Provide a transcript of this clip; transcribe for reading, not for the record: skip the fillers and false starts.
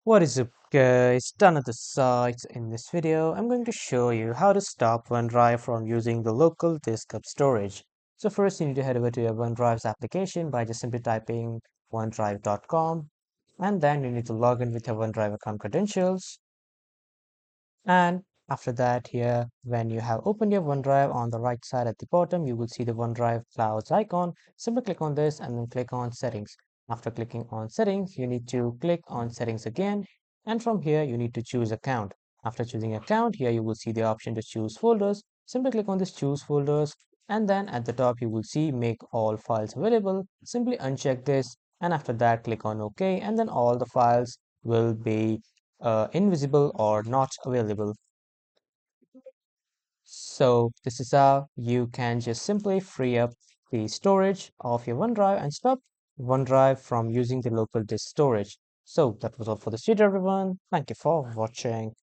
What is up guys, done at the site. In this video I'm going to show you how to stop OneDrive from using the local desktop storage. So first you need to head over to your OneDrive's application by just simply typing onedrive.com, and then you need to log in with your OneDrive account credentials. And after that, here when you have opened your OneDrive, on the right side at the bottom you will see the OneDrive Clouds icon. Simply click on this and then click on Settings. After clicking on Settings, you need to click on Settings again, and from here you need to choose Account. After choosing Account, here you will see the option to choose folders. Simply click on this Choose Folders, and then at the top you will see Make All Files Available. Simply uncheck this, and after that click on OK, and then all the files will be invisible or not available. So this is how you can just simply free up the storage of your OneDrive and stop OneDrive from using the local disk storage. So that was all for this video, everyone. Thank you for watching.